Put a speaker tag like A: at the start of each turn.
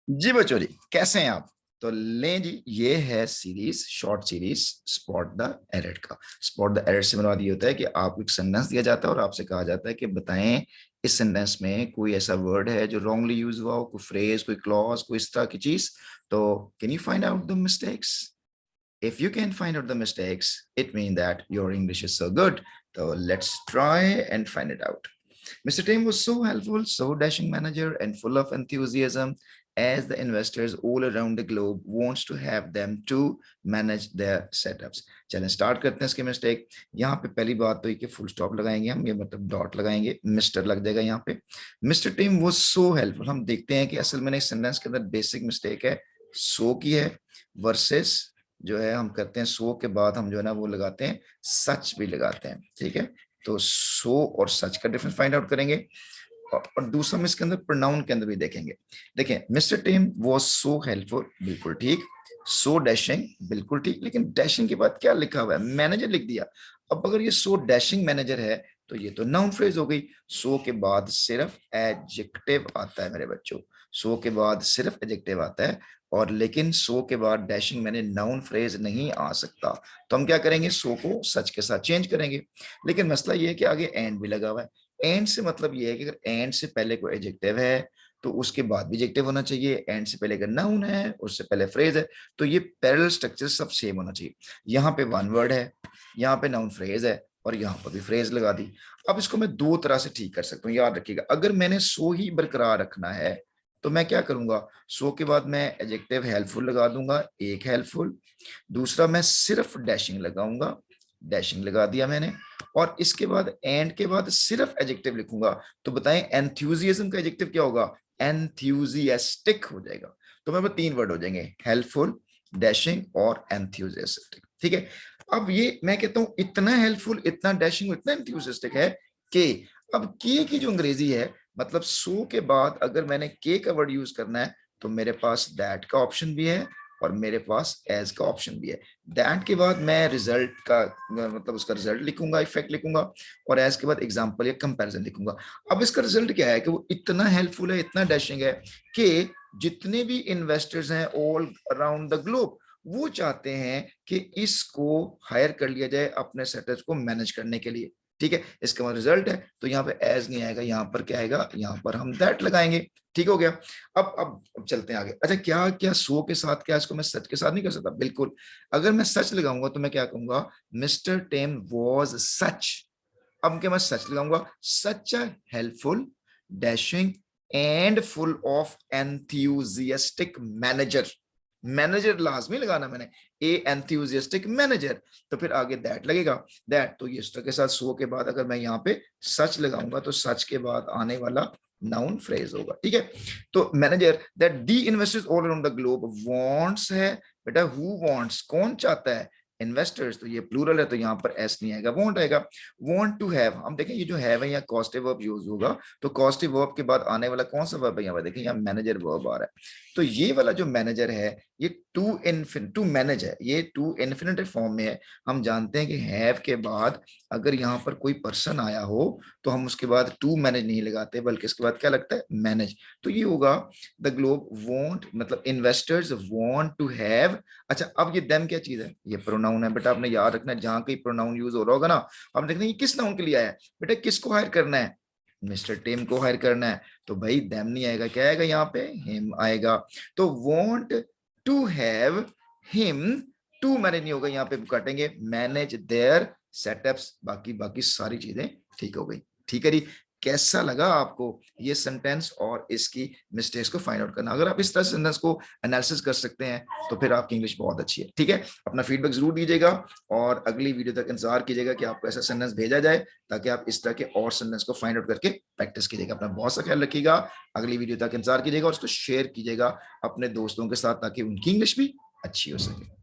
A: जी बचोरी, कैसे हैं आप? तो लें जी, ये है series, short series spot the error का। स्पॉट द एरर से मुराद ये होता है कि आपको एक सेंटेंस दिया जाता है और आपसे कहा जाता है कि बताएं इस सेंटेंस में कोई ऐसा वर्ड है जो रॉन्गली यूज हुआ हो, कोई फ्रेज, कोई क्लॉज, कोई इस तरह की चीज। तो can you find out the mistakes? If you can find out the mistakes, it means that your English is so good. So let's try and find it out. Mr. Tim was so helpful, so dashing manager, and full of enthusiasm as the investors all around the globe wants to have them to manage their setups. चलें start करते हैं इसके mistake. यहाँ पे पहली बात तो ये कि फुल स्टॉप लगाएंगे हम, ये मतलब डॉट लगाएंगे, मिस्टर लग जाएगा यहाँ पे। मिस्टर टीम वो सो हेल्पफुल, हम देखते हैं कि असल में इस सेंटेंस के अंदर बेसिक मिस्टेक है सो की है, वर्सेस जो है हम करते हैं सो के बाद हम जो है ना वो लगाते हैं सच भी लगाते हैं। ठीक है, तो सो और सच का डिफरेंस फाइंड आउट करेंगे और दूसरा हम इसके अंदर प्रोनाउन के अंदर भी देखेंगे। देखें, mister team was so helpful, बिल्कुल ठीक। सो डैशिंग, बिल्कुल ठीक, लेकिन डैशिंग के बाद क्या लिखा हुआ है? मैनेजर लिख दिया। अब अगर ये सो डैशिंग मैनेजर है तो ये तो नाउन फ्रेज हो गई। सो के बाद सिर्फ एडजेक्टिव आता है मेरे बच्चों, सो के बाद सिर्फ एडजेक्टिव आता है। और लेकिन सो के बाद डैशिंग मैंने नाउन फ्रेज नहीं आ सकता, तो हम क्या करेंगे? सो को सच के साथ चेंज करेंगे। लेकिन मसला ये है कि आगे एंड भी लगा हुआ है। एंड से मतलब ये है कि अगर एंड से पहले कोई एडजेक्टिव है तो उसके बाद भी एडजेक्टिव होना चाहिए। एंड से पहले अगर नाउन है, उससे पहले फ्रेज है, तो ये पैरेलल स्ट्रक्चर सब सेम होना चाहिए। यहाँ पे वन वर्ड है, यहाँ पे नाउन फ्रेज है, और यहाँ पर भी फ्रेज लगा दी। अब इसको मैं दो तरह से ठीक कर सकता हूँ, याद रखिएगा। अगर मैंने सो ही बरकरार रखना है तो मैं क्या करूंगा? सो के बाद मैं एडजेक्टिव हेल्पफुल लगा दूंगा, एक हेल्पफुल। दूसरा मैं सिर्फ डैशिंग लगाऊंगा, डैशिंग लगा दिया मैंने। और इसके बाद एंड के बाद सिर्फ एडजेक्टिव लिखूंगा। तो बताएं एंथ्यूजियाज्म का एडजेक्टिव क्या होगा? एंथ्यूजियास्टिक हो जाएगा। तो मेरे पास तीन वर्ड हो जाएंगे, हेल्पफुल, डैशिंग और एंथ्यूजियास्टिक। ठीक है, अब ये मैं कहता हूं इतना हेल्पफुल, इतना डैशिंग, इतना एंथ्यूजियास्टिक है कि अब के की जो अंग्रेजी है, मतलब सो के बाद अगर मैंने के का वर्ड यूज करना है तो मेरे पास दैट का ऑप्शन भी है और मेरे पास एज का ऑप्शन भी है। दैट के बाद मैं रिजल्ट का मतलब उसका रिजल्ट लिखूंगा, इफेक्ट लिखूंगा, और एज के बाद एग्जांपल या कंपैरिजन लिखूंगा। अब इसका रिजल्ट क्या है कि वो इतना हेल्पफुल है, इतना डैशिंग है कि जितने भी इन्वेस्टर्स हैं ऑल अराउंड द ग्लोब, वो चाहते हैं कि इसको हायर कर लिया जाए अपने सेटअप को मैनेज करने के लिए। ठीक है, इसका रिजल्ट है, तो यहाँ पे एज नहीं आएगा, यहाँ पर क्या आएगा? यहाँ पर हम दैट लगाएंगे। ठीक हो गया। अब चलते हैं आगे। अच्छा, क्या क्या सो के साथ, क्या इसको मैं सच के साथ नहीं कर सकता? बिल्कुल। अगर मैं सच लगाऊंगा तो मैं क्या कहूंगा? Mister Tem was such. अब क्या मैं सच लगाऊंगा? Such helpful, dashing and full of enthusiastic manager. Manager लाजमी लगाना मैंने, ए एंथ्यूजियास्टिक मैनेजर। तो फिर आगे दैट लगेगा। दैट तो ये के साथ सो के बाद अगर मैं यहाँ पे सच लगाऊंगा तो सच के बाद आने वाला नाउन फ्रेज होगा। ठीक है, तो manager that the investors all around the globe wants है। बेटा हु वांट्स, कौन चाहता है? इन्वेस्टर्स, तो ये प्लूरल है तो यहाँ पर एस नहीं आएगा, वॉन्ट आएगा। वॉन्ट टू हैव, हम देखें ये जो हैव है यहाँ कॉस्टिव वर्ब यूज होगा, तो कॉस्टिव वर्ब के बाद आने वाला कौन सा वर्ब है? यहाँ पर देखें, यहाँ मैनेजर वर्ब आ रहा है। तो ये वाला जो मैनेजर है ये टू मैनेज है, ये टू इन्फिनिटिव फॉर्म में है। हम जानते हैं कि हैव के बाद अगर यहाँ पर कोई पर्सन आया हो तो हम उसके बाद टू मैनेज नहीं लगाते, बल्कि इसके बाद क्या लगता है? मैनेज। तो ये होगा द ग्लोब वॉन्ट, मतलब इन्वेस्टर्स वॉन्ट टू हैव। अच्छा, अब ये देम क्या चीज है? ये प्रोनाउन है बेटा, आपने याद रखना है जहां कहीं प्रोनाउन यूज हो रहा होगा ना, हम देखते हैं ये किस नाउन के लिए आया है। बेटा किसको हायर करना है? मिस्टर टिम को हायर करना है, तो भाई देम नहीं आएगा, क्या आएगा? यहाँ पे हिम आएगा। तो want to have him, to manage नहीं होगा, यहाँ पे काटेंगे मैनेज देयर सेटअप्स। बाकी बाकी सारी चीजें ठीक हो गई। ठीक है जी, कैसा लगा आपको ये सेंटेंस और इसकी मिस्टेक्स को फाइंड आउट करना? अगर आप इस तरह सेंटेंस को एनालिसिस कर सकते हैं तो फिर आपकी इंग्लिश बहुत अच्छी है। ठीक है, अपना फीडबैक जरूर दीजिएगा और अगली वीडियो तक इंतजार कीजिएगा कि आपको ऐसा सेंटेंस भेजा जाए ताकि आप इस तरह के और सेंटेंस को फाइंड आउट करके प्रैक्टिस कीजिएगा। अपना बहुत सा ख्याल रखिएगा, अगली वीडियो तक इंतजार कीजिएगा और उसको शेयर कीजिएगा अपने दोस्तों के साथ ताकि उनकी इंग्लिश भी अच्छी हो सके।